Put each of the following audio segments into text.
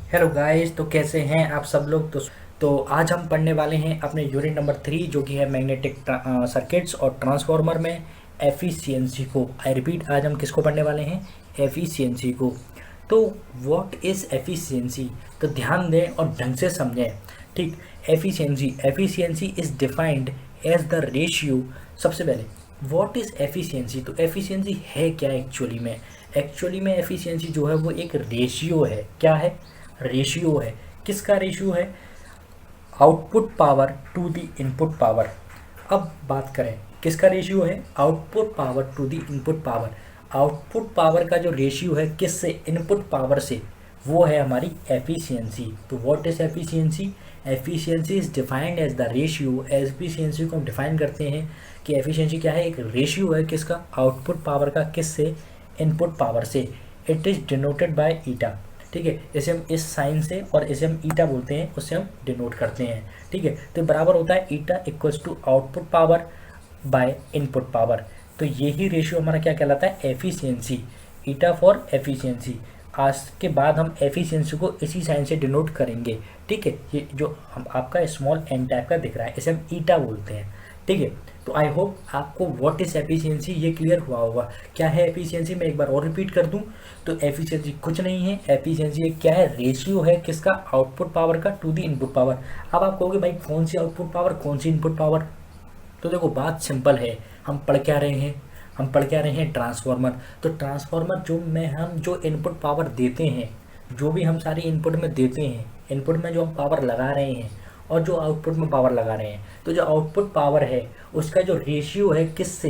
Hello guys, तो कैसे हैं आप सब लोग। तो आज हम पढ़ने वाले हैं अपने यूनिट नंबर 3 जो कि है मैग्नेटिक सर्किट्स और ट्रांसफार्मर में एफिशिएंसी को। आई रिपीट, आज हम किसको पढ़ने वाले हैं? एफिशिएंसी को। तो व्हाट इज़ एफिशिएंसी? तो ध्यान दें और ढंग से समझें। ठीक, efficiency is defined as the ratio. सबसे पहले व्हाट इज़ एफिशिएंसी? तो एफिशिएंसी है क्या एक्चुअली में एफिशिएंसी जो है वो एक रेशियो है। क्या है? रेशियो है। किसका रेशियो है? Output power to the input power. अब बात करें किसका रेशियो है? Output power to the input power. Output power का जो रेशियो है किससे? इनपुट पावर से, वो है हमारी एफिशिएंसी। तो what is efficiency? Efficiency is defined as the ratio. Efficiency को हम डिफाइन करते हैं कि एफिशिएंसी क्या है? एक रेशियो है किसका? आउटपुट पावर का। किससे? इनपुट पावर से। इट इज डिनोटेड बाय ईटा। ठीक है, इसे हम इस साइन से और इसे हम ईटा बोलते हैं, उससे हम डिनोट करते हैं। ठीक है, तो बराबर होता है eta equals to output power by input power. तो यही रेशियो हमारा क्या कहलाता है? एफिशिएंसी। Eta for efficiency. आज के बाद हम एफिशिएंसी को इसी साइन से डिनोट करेंगे। ठीक है, ये जो हम आपका स्मॉल एन टाइप का दिख रहा है इसे हम ईटा बोलते हैं। ठीक है, तो आई होप आपको व्हाट इज एफिशिएंसी ये क्लियर हुआ होगा। क्या है एफिशिएंसी? मैं एक बार और रिपीट कर दूं तो एफिशिएंसी कुछ नहीं है। एफिशिएंसी एक क्या है? रेशियो है किसका? आउटपुट पावर का टू द इनपुट पावर। अब आप कहोगे भाई कौन सी आउटपुट पावर, कौन सी इनपुट पावर? तो देखो बात सिंपल है। हम पढ़ क्या रहे हैं? हम पढ़ क्या रहे हैं? ट्रांसफार्मर। तो ट्रांसफार्मर जो में हम जो इनपुट पावर देते हैं, जो भी हम सारी इनपुट में देते हैं, इनपुट में जो हम पावर लगा रहे हैं और जो आउटपुट में पावर लगा रहे हैं, तो जो आउटपुट पावर है उसका जो रेशियो है किससे?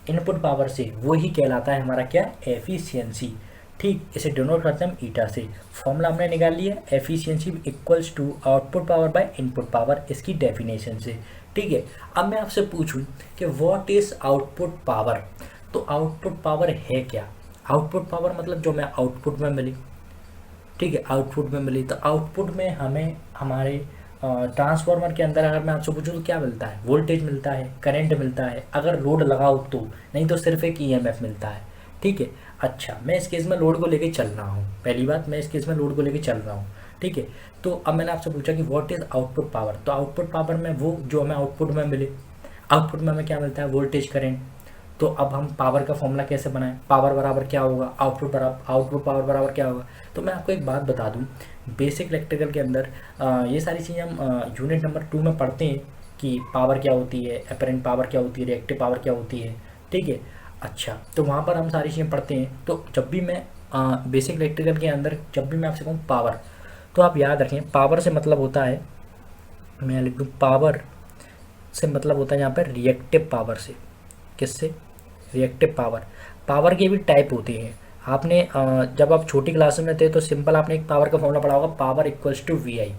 इनपुट पावर से, वो ही कहलाता है हमारा क्या? एफिशिएंसी। ठीक, इसे डिनोट करते हैं हम ईटा से। फॉर्मूला हमने निकाल लिया, efficiency equals to output power by input power, इसकी डेफिनेशन से। ठीक है, अब मैं आपसे पूछूं कि व्हाट इज आउटपुट पावर? तो आउटपुट पावर है क्या? आउटपुट पावर मतलब जो हमें आउटपुट में मिली। ठीक है, आउटपुट में मिली तो आउटपुट में हमें हमारे ट्रांसफार्मर के अंदर अगर मैं आपसे पूछूं तो क्या मिलता है? वोल्टेज मिलता है, करंट मिलता है, अगर लोड लगाओ तो, नहीं तो सिर्फ एक ईएमएफ मिलता है। ठीक है, अच्छा मैं इस केस में लोड को लेके चल रहा हूँ। पहली बात, मैं इस केस में लोड को लेके चल रहा हूँ। ठीक है, तो अब मैंने आपसे पूछा कि व्हाट इज आउटपुट पावर? तो आउटपुट पावर में वो जो हमें आउटपुट में मिले, आउटपुट में हमें क्या मिलता है? Voltage, current. तो अब हम पावर का फॉर्मूला कैसे बनाएं? पावर बराबर क्या होगा? आउटपुट पावर बराबर क्या होगा? तो मैं आपको एक बात बता दूं, बेसिक इलेक्ट्रिकल के अंदर ये सारी चीज़ें हम यूनिट नंबर 2 में पढ़ते हैं कि पावर क्या होती है, अपरेंट पावर क्या होती है, रिएक्टिव पावर क्या होती है। ठीक है, अच्छा तो वहाँ पर हम सारी चीज़ें पढ़ते हैं। तो जब भी मैं बेसिक इलेक्ट्रिकल के अंदर जब भी मैं आपसे कहूँ पावर, तो आप याद रखें पावर से मतलब होता है, मैं लिख दूँ पावर से मतलब होता है यहाँ पर रिएक्टिव पावर से। किससे? Reactive power. पावर के भी टाइप होते हैं। आपने जब आप छोटी क्लास में थे तो सिंपल आपने एक पावर का फॉर्मूला पढ़ा होगा, पावर इक्वल्स टू वी आई।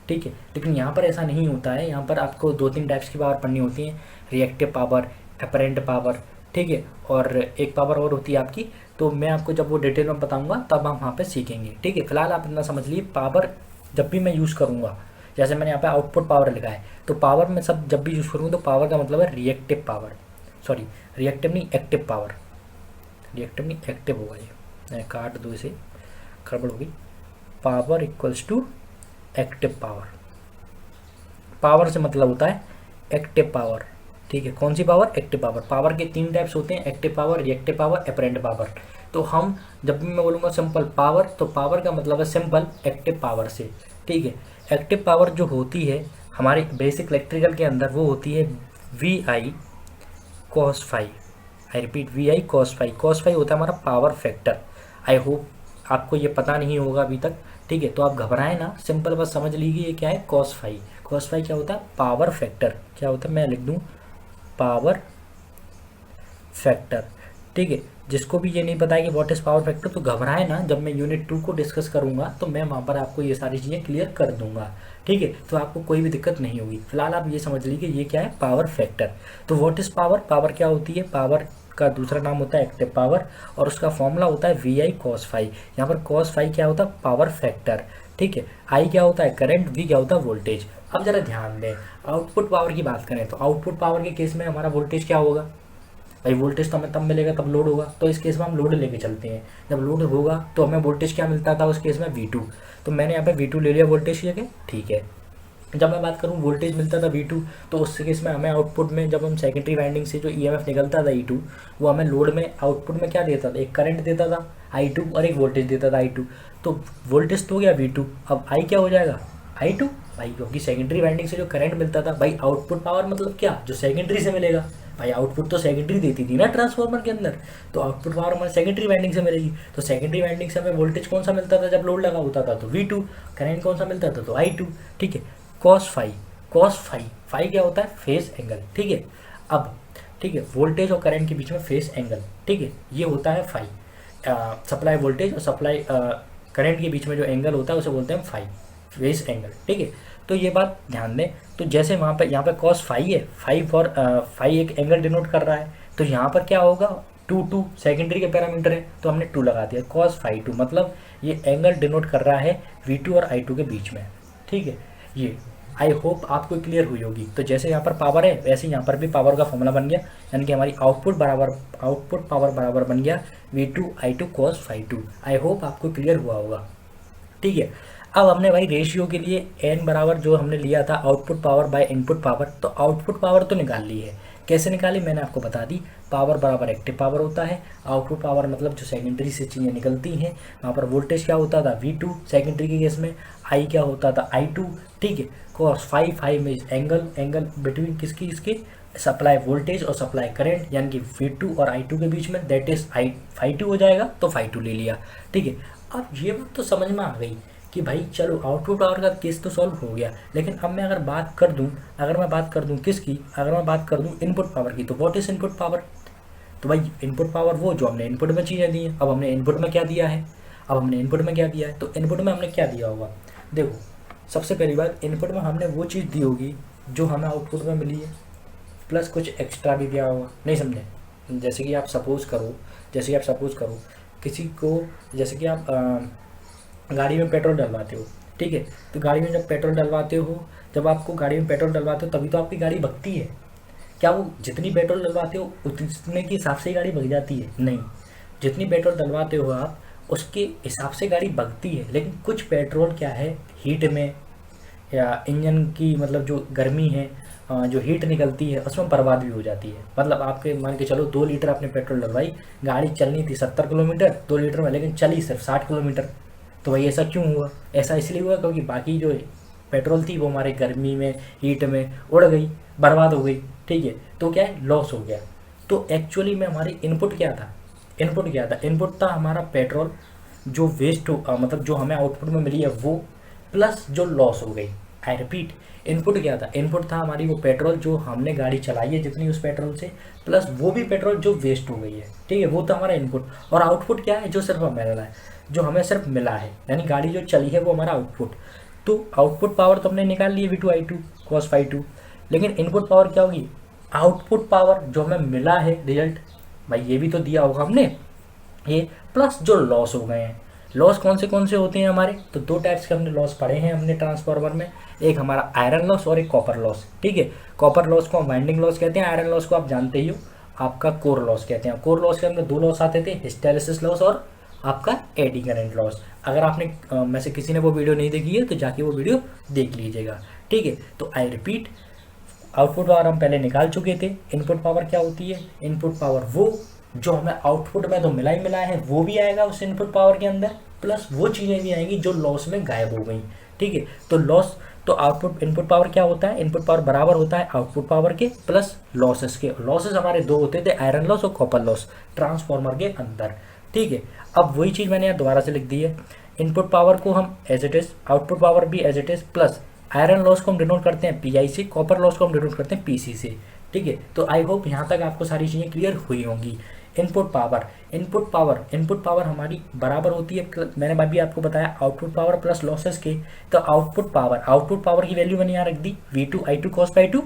ठीक है, लेकिन यहाँ पर ऐसा नहीं होता है। यहाँ पर आपको 2-3 टाइप्स की पावर पढ़नी होती है, रिएक्टिव पावर, अपरेंट पावर। ठीक है, और एक पावर और होती है आपकी, तो मैं आपको जब वो डिटेल में बताऊंगा तब हम वहाँ पे सीखेंगे। ठीक है, फिलहाल आप इतना समझ लीजिए, पावर जब भी मैं यूज़ करूँगा, जैसे मैंने यहाँ पे आउटपुट पावर लिखा है, तो पावर में सब जब भी यूज़ करूँगा तो पावर का मतलब है रिएक्टिव पावर। सॉरी, रिएक्टिव नहीं, एक्टिव पावर। रिएक्टिव नहीं, एक्टिव होगा ये, मैं काट दो इसे, गड़बड़ होगी। Power equals to active power. Power से मतलब होता है एक्टिव पावर। ठीक है, कौन सी पावर? Active power. पावर के 3 टाइप्स होते हैं, active power, reactive power, apparent power. तो हम जब भी मैं बोलूँगा सिंपल पावर, तो पावर का मतलब है सिंपल एक्टिव पावर से। ठीक है, एक्टिव पावर जो होती है हमारे बेसिक इलेक्ट्रिकल के अंदर, वो होती है V I cos phi. I repeat, V I cos phi. Cos phi होता है हमारा पावर फैक्टर। आई होप आपको ये पता नहीं होगा अभी तक। ठीक है, तो आप घबराएं ना, सिंपल बस समझ लीजिए ये क्या है? Cos phi. कॉस फाई क्या होता है? Power factor. क्या होता है? मैं लिख दूँ पावर फैक्टर। ठीक है, जिसको भी ये नहीं पता है कि व्हाट इज़ पावर फैक्टर, तो घबराए ना, जब मैं यूनिट 2 को डिस्कस करूंगा तो मैं वहाँ पर आपको ये सारी चीज़ें क्लियर कर दूंगा। ठीक है, तो आपको कोई भी दिक्कत नहीं होगी। फिलहाल आप ये समझ लीजिए ये क्या है? Power factor. तो व्हाट इज़ पावर? पावर क्या होती है? पावर का दूसरा नाम होता है एक्टिव पावर, और उसका फॉर्मूला होता है वी आई कॉस फाई। यहाँ पर कॉस फाई क्या होता है? Power factor. ठीक है, आई क्या होता है? करंट। वी क्या होता है? वोल्टेज। अब जरा ध्यान दें, आउटपुट पावर की बात करें तो आउटपुट पावर के केस में हमारा वोल्टेज क्या होगा? भाई वोल्टेज तो हमें तब मिलेगा जब लोड होगा, तो इस केस में हम लोड लेके चलते हैं। जब लोड होगा तो हमें वोल्टेज क्या मिलता था उस केस में, V2। तो मैंने यहाँ पे V2 ले लिया वोल्टेज की जगह, ठीक है। जब मैं बात करूँ वोल्टेज मिलता था V2, तो उस केस में हमें आउटपुट में जब हम सेकेंडरी वाइंडिंग से जो EMF निकलता था E2, वो हमें लोड में आउटपुट में क्या देता था, एक करंट देता था I2 और एक वोल्टेज देता था I2। तो वोल्टेज तो हो गया V2, अब I क्या हो जाएगा, I2 भाई, क्योंकि सेकेंडरी वाइंडिंग से जो करंट मिलता था भाई, आउटपुट पावर मतलब क्या, जो सेकेंडरी से मिलेगा भाई, आउटपुट तो सेकेंडरी देती थी ना ट्रांसफार्मर के अंदर, तो आउटपुट पावर हमारे सेकेंडरी वाइंडिंग से मिलेगी। तो सेकेंडरी वाइंडिंग से हमें वोल्टेज कौन सा मिलता था जब लोड लगा होता था, तो V2। करंट कौन सा मिलता था, तो I2, ठीक है। कॉस फाई, फाई क्या होता है, फेस एंगल, ठीक है। अब ठीक है, वोल्टेज और करंट के बीच में फेस एंगल, ठीक है, ये होता है फाई। सप्लाई वोल्टेज और सप्लाई करंट के बीच में जो एंगल होता है उसे बोलते हैं फाई, फेस एंगल, ठीक है। तो ये बात ध्यान दें। तो जैसे वहाँ पे यहाँ पे कॉस फाई है, फाई एक एंगल डिनोट कर रहा है, तो यहाँ पर क्या होगा, 2 सेकेंडरी के पैरामीटर है, तो हमने 2 लगा दिया, कॉस फाई 2, मतलब ये एंगल डिनोट कर रहा है V2 और I2 के बीच में, ठीक है। ये आई होप आपको क्लियर हुई होगी। तो जैसे यहाँ पर पावर है, वैसे यहाँ पर भी पावर का फॉर्मूला बन गया, यानी कि हमारी आउटपुट पावर बराबर बन गया V2 I2 cos phi 2। I hope आपको क्लियर हुआ होगा, ठीक है। अब हमने भाई रेशियो के लिए n बराबर जो हमने लिया था output power by input power, तो आउटपुट पावर तो निकाल ली है। कैसे निकाली मैंने आपको बता दी, पावर बराबर एक्टिव पावर होता है, आउटपुट पावर मतलब जो सेकेंडरी से चीज़ें निकलती हैं, वहाँ पर वोल्टेज क्या होता था V2 सेकेंडरी के केस में, I क्या होता था I2, ठीक है। कॉस फाई में एंगल बिटवीन किसकी, इसके सप्लाई वोल्टेज और सप्लाई करंट, यानी कि V2 और I2 के बीच में, दैट इज फाई 2 हो जाएगा, तो फाई 2 ले लिया, ठीक है। अब ये बात तो समझ में आ गई कि भाई चलो आउटपुट पावर का केस तो सॉल्व हो गया, लेकिन अब मैं अगर बात कर दूं किसकी, अगर मैं बात कर दूं इनपुट पावर की, तो व्हाट इज इनपुट पावर, तो भाई इनपुट पावर वो जो हमने इनपुट में चीज़ें दी हैं। अब हमने इनपुट में क्या दिया है, तो इनपुट में हमने क्या दिया होगा, देखो सबसे पहली बात, इनपुट में हमने वो चीज़ दी होगी जो हमें आउटपुट में मिली है, प्लस कुछ एक्स्ट्रा भी दिया होगा, नहीं समझे। जैसे कि आप सपोज़ करो किसी को, जैसे कि आप गाड़ी में पेट्रोल डलवाते हो, ठीक है। तो गाड़ी में जब पेट्रोल डलवाते हो, जब आपको गाड़ी में पेट्रोल डलवाते हो तभी तो आपकी गाड़ी भगती है। क्या वो जितनी पेट्रोल डलवाते हो उतने के हिसाब से गाड़ी भग जाती है, नहीं। जितनी पेट्रोल डलवाते हो आप उसके हिसाब से गाड़ी भगती है, लेकिन कुछ पेट्रोल क्या है, हीट में या इंजन की मतलब जो गर्मी है, जो हीट निकलती है उसमें बर्बाद भी हो जाती है। मतलब आपके मान के चलो 2 लीटर आपने पेट्रोल डलवाई, गाड़ी चलनी थी 70 किलोमीटर 2 लीटर में, लेकिन चली सिर्फ 60 किलोमीटर। तो भाई ऐसा क्यों हुआ, ऐसा इसलिए हुआ क्योंकि बाकी जो पेट्रोल थी वो हमारे गर्मी में हीट में उड़ गई, बर्बाद हो गई, ठीक है। तो क्या है, लॉस हो गया। तो एक्चुअली में हमारी इनपुट क्या था, इनपुट था हमारा पेट्रोल जो वेस्ट हो, मतलब जो हमें आउटपुट में मिली है वो, प्लस जो लॉस हो गई। आई रिपीट, इनपुट क्या था, इनपुट था हमारी वो पेट्रोल जो हमने गाड़ी चलाई है जितनी उस पेट्रोल से, प्लस वो भी पेट्रोल जो वेस्ट हो गई है, ठीक है, वो था हमारा इनपुट। और आउटपुट क्या है, जो सिर्फ हमें मिला है, यानी गाड़ी जो चली है वो हमारा आउटपुट। तो आउटपुट पावर तो हमने निकाल ली है V2 I2 cos फाई 2, लेकिन इनपुट पावर क्या होगी, आउटपुट पावर जो हमें मिला है रिजल्ट, भाई ये भी तो दिया होगा हमने, ये प्लस जो लॉस हो गए हैं। लॉस कौन से होते हैं हमारे, तो 2 टाइप्स के हमने लॉस पढ़े हैं हमने ट्रांसफार्मर में, एक हमारा आयरन लॉस और एक कॉपर लॉस, ठीक है। कॉपर लॉस को हम वाइंडिंग लॉस कहते हैं, आयरन लॉस को आप जानते ही हो, आपका कोर लॉस कहते हैं। कोर लॉस के अंदर 2 लॉस आते थे, हिस्टेरेसिस लॉस और आपका एडी करंट लॉस। अगर आपने में से किसी ने वो वीडियो नहीं देखी है तो जाके वो वीडियो देख लीजिएगा, ठीक है। तो आई रिपीट, आउटपुट पावर हम पहले निकाल चुके थे। इनपुट पावर क्या होती है, इनपुट पावर वो जो हमें आउटपुट में तो मिला है वो भी आएगा उस इनपुट पावर के अंदर, प्लस वो चीज़ें भी आएंगी जो लॉस में गायब हो गई, ठीक है। तो लॉस, तो आउटपुट इनपुट पावर क्या होता है, इनपुट पावर बराबर होता है आउटपुट पावर के प्लस लॉसेस के। लॉसेस हमारे 2 होते थे, आयरन लॉस और कॉपर लॉस ट्रांसफार्मर के अंदर, ठीक है। अब वही चीज़ मैंने यहाँ दोबारा से लिख दी है, इनपुट पावर को हम as it is, output power भी as it is, plus iron loss को हम डिनोट करते हैं PI से, कॉपर लॉस को हम डिनोट करते हैं PC से, ठीक है। तो आई होप यहाँ तक आपको सारी चीज़ें क्लियर हुई होंगी। इनपुट पावर हमारी बराबर होती है, मैंने अभी आपको बताया आउटपुट पावर प्लस लॉसेस के। तो आउटपुट पावर की वैल्यू मैंने यहाँ रख दी V2 I2 cos phi 2।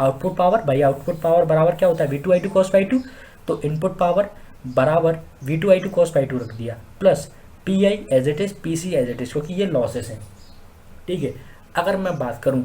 Output power बराबर क्या होता है, V2 I2 cos फाई 2। तो इनपुट पावर बराबर V2 I2 cos फाई 2 रख दिया, plus PI as it is, PC as it is, क्योंकि ये लॉसेस हैं, ठीक है। अगर मैं बात करूँ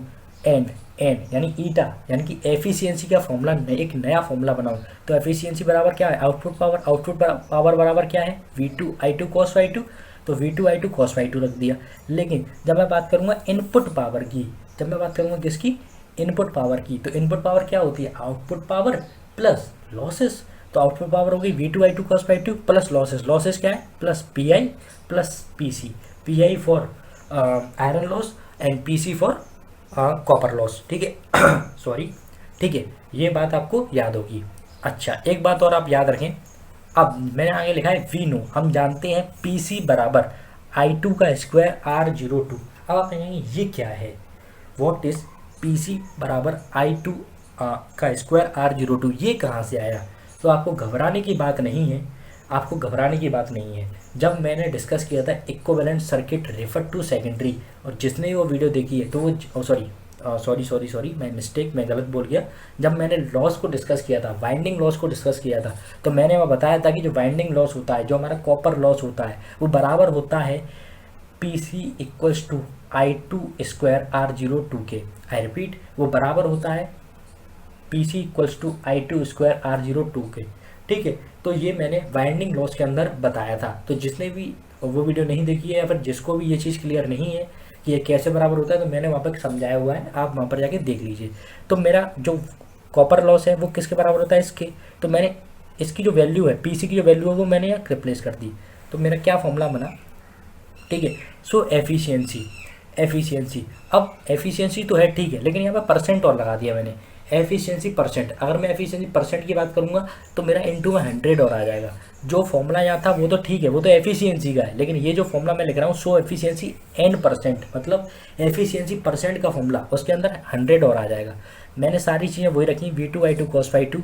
एन यानी ईटा यानी कि एफिशिएंसी का फॉर्मूला एक नया फॉर्मूला बनाऊं तो एफिशिएंसी बराबर क्या है, आउटपुट पावर बराबर क्या है, V2I2 cos ∅2, तो V2I2 cos ∅2 रख दिया। लेकिन जब मैं बात करूंगा इनपुट पावर की, जब मैं बात करूंगा किसकी, इनपुट पावर की, तो इनपुट पावर क्या होती है, आउटपुट पावर प्लस लॉसेस। तो आउटपुट पावर हो गई V2I2 cos ∅2 plus losses, losses क्या है plus PI plus PC, PI for iron loss and PC for copper loss, ठीक है सॉरी, ठीक है, ये बात आपको याद होगी। अच्छा एक बात और आप याद रखें, अब मैंने आगे लिखा है वी नो, हम जानते हैं PC बराबर I2 का स्क्वायर R02। अब आप कहेंगे ये क्या है, व्हाट इज PC बराबर I2 का स्क्वायर R02, ये कहाँ से आया। तो आपको घबराने की बात नहीं है, आपको घबराने की बात नहीं है। जब मैंने डिस्कस किया था equivalent circuit refer to secondary, और जिसने वो वीडियो देखी है तो वो सॉरी मैं गलत बोल गया। जब मैंने लॉस को डिस्कस किया था, वाइंडिंग लॉस को डिस्कस किया था, तो मैंने वह बताया था कि जो वाइंडिंग लॉस होता है, जो हमारा कॉपर लॉस होता है, वो बराबर होता है PC equals to I2 square R02 के। आई रिपीट, वो बराबर होता है PC equals to I2 square R02 के, ठीक है। तो ये मैंने वाइंडिंग लॉस के अंदर बताया था। तो जिसने भी वो वीडियो नहीं देखी है या फिर जिसको भी ये चीज़ क्लियर नहीं है कि ये कैसे बराबर होता है, तो मैंने वहाँ पर समझाया हुआ है, आप वहाँ पर जाके देख लीजिए। तो मेरा जो कॉपर लॉस है वो किसके बराबर होता है, इसके। तो मैंने इसकी जो वैल्यू है, PC की जो वैल्यू है वो मैंने यहाँ रिप्लेस कर दी। तो मेरा क्या फॉर्मूला बना, ठीक है। सो एफिशिएंसी, अब एफिशिएंसी तो है ठीक है, लेकिन यहाँ पर परसेंट और लगा दिया मैंने, एफिशिएंसी परसेंट। अगर मैं एफिशिएंसी परसेंट की बात करूँगा तो मेरा इंटू में 100 और आ जाएगा। जो फॉर्मूला यहाँ था वो तो ठीक है, वो तो एफिशिएंसी का है, लेकिन ये जो फॉर्मूला मैं लिख रहा हूँ सो एफिशिएंसी N%, मतलब एफिशिएंसी परसेंट का फॉर्मूला, उसके अंदर 100 और आ जाएगा। मैंने सारी चीज़ें वही रखी, V2I2 cos ∅2,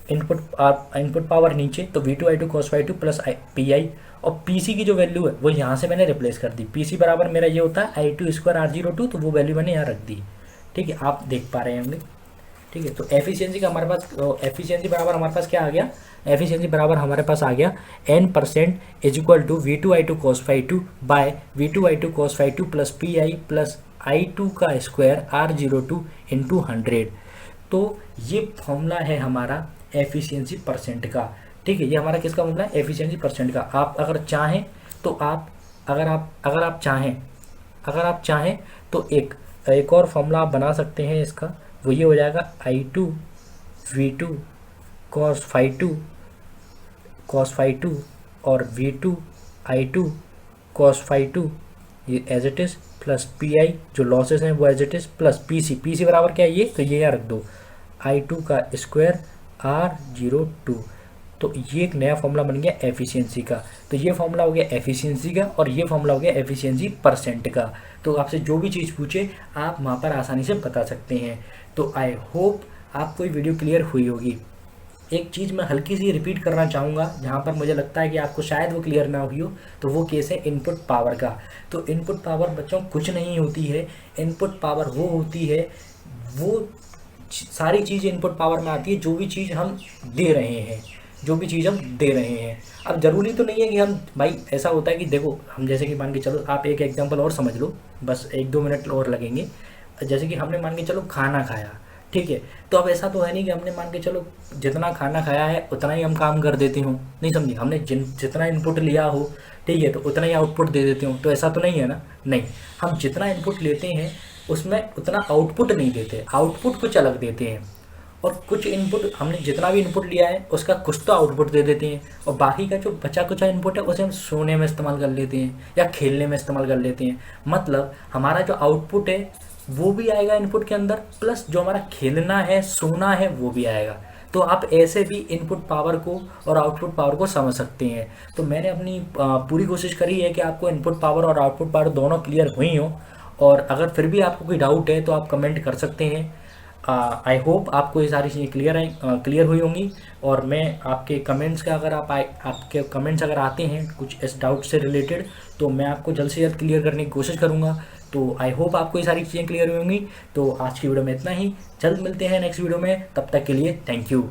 इनपुट पावर नीचे, तो V2I2 cos ∅2 प्लस PI, और PC की जो वैल्यू है वो यहाँ से मैंने रिप्लेस कर दी। PC बराबर मेरा ये होता है I2 स्क्वायर R02, तो वो वैल्यू मैंने यहाँ रख दी, ठीक है, आप देख पा रहे होंगे, ठीक है। तो एफिशिएंसी का हमारे पास, एफिशिएंसी बराबर हमारे पास क्या आ गया, एफिशिएंसी बराबर हमारे पास आ गया N% is equal to V2I2 cos ∅2 by V2I2 cos ∅2 plus PI plus I2 का स्क्वायर R02 इंटू 100। तो ये फॉर्मूला है हमारा एफिशिएंसी परसेंट का, ठीक है। ये हमारा किसका फॉर्मूला है, एफिशिएंसी परसेंट का। आप अगर चाहें तो अगर आप चाहें तो एक और फॉर्मूला आप बना सकते हैं इसका, वो ये हो जाएगा I2 V2 cos ∅2 और V2I2 cos ∅2 ये as it is plus PI जो लॉसेस हैं वो as it is plus PC बराबर क्या है ये, तो ये यहाँ रख दो I2 का स्क्वायर R02। तो ये एक नया फॉर्मूला बन गया एफिशिएंसी का। तो ये फॉर्मूला हो गया एफिशिएंसी का और ये फॉर्मूला हो गया एफिशिएंसी परसेंट का। तो आपसे जो भी चीज़ पूछे आप वहाँ पर आसानी से बता सकते हैं। तो आई होप आपको ये वीडियो क्लियर हुई होगी। एक चीज़ मैं हल्की सी रिपीट करना चाहूँगा, जहाँ पर मुझे लगता है कि आपको शायद वो क्लियर ना हुई हो, तो वो केस है इनपुट पावर का। तो इनपुट पावर बच्चों कुछ नहीं होती है, इनपुट पावर वो होती है, वो सारी चीज़ इनपुट पावर में आती है जो भी चीज़ हम दे रहे हैं, अब ज़रूरी तो नहीं है कि हम, भाई ऐसा होता है कि देखो हम जैसे कि मान के चलो, आप एक एग्जांपल और समझ लो, बस 1-2 मिनट और लगेंगे। जैसे कि हमने मान के चलो खाना खाया, ठीक है, तो अब ऐसा तो है नहीं कि हमने मान के चलो जितना खाना खाया है उतना ही हम काम कर देते हो, नहीं समझे, हमने जितना इनपुट लिया हो, ठीक है, तो उतना ही आउटपुट दे देते हो, तो ऐसा तो नहीं है ना। नहीं, हम जितना इनपुट लेते हैं उसमें उतना आउटपुट नहीं देते, आउटपुट कुछ अलग देते हैं, और कुछ इनपुट हमने जितना भी इनपुट लिया है उसका कुछ तो आउटपुट दे देते हैं, और बाकी का जो बचा कुचा इनपुट है उसे हम सोने में इस्तेमाल कर लेते हैं या खेलने में इस्तेमाल कर लेते हैं। मतलब हमारा जो आउटपुट है वो भी आएगा इनपुट के अंदर, प्लस जो हमारा खेलना है सोना है वो भी आएगा। तो आप ऐसे भी इनपुट पावर को और आउटपुट पावर को समझ सकते हैं। तो मैंने अपनी पूरी कोशिश करी है कि आपको इनपुट पावर और आउटपुट पावर दोनों क्लियर हुई हो, और अगर फिर भी आपको कोई डाउट है तो आप कमेंट कर सकते हैं। आई होप आपको ये सारी चीज़ें क्लियर हुई होंगी, और मैं आपके कमेंट्स का आपके कमेंट्स अगर आते हैं कुछ इस डाउट से रिलेटेड, तो मैं आपको जल्द से जल्द क्लियर करने की कोशिश करूँगा। तो आई होप आपको ये सारी चीज़ें क्लियर हुई होंगी। तो आज की वीडियो में इतना ही, जल्द मिलते हैं नेक्स्ट वीडियो में, तब तक के लिए थैंक यू।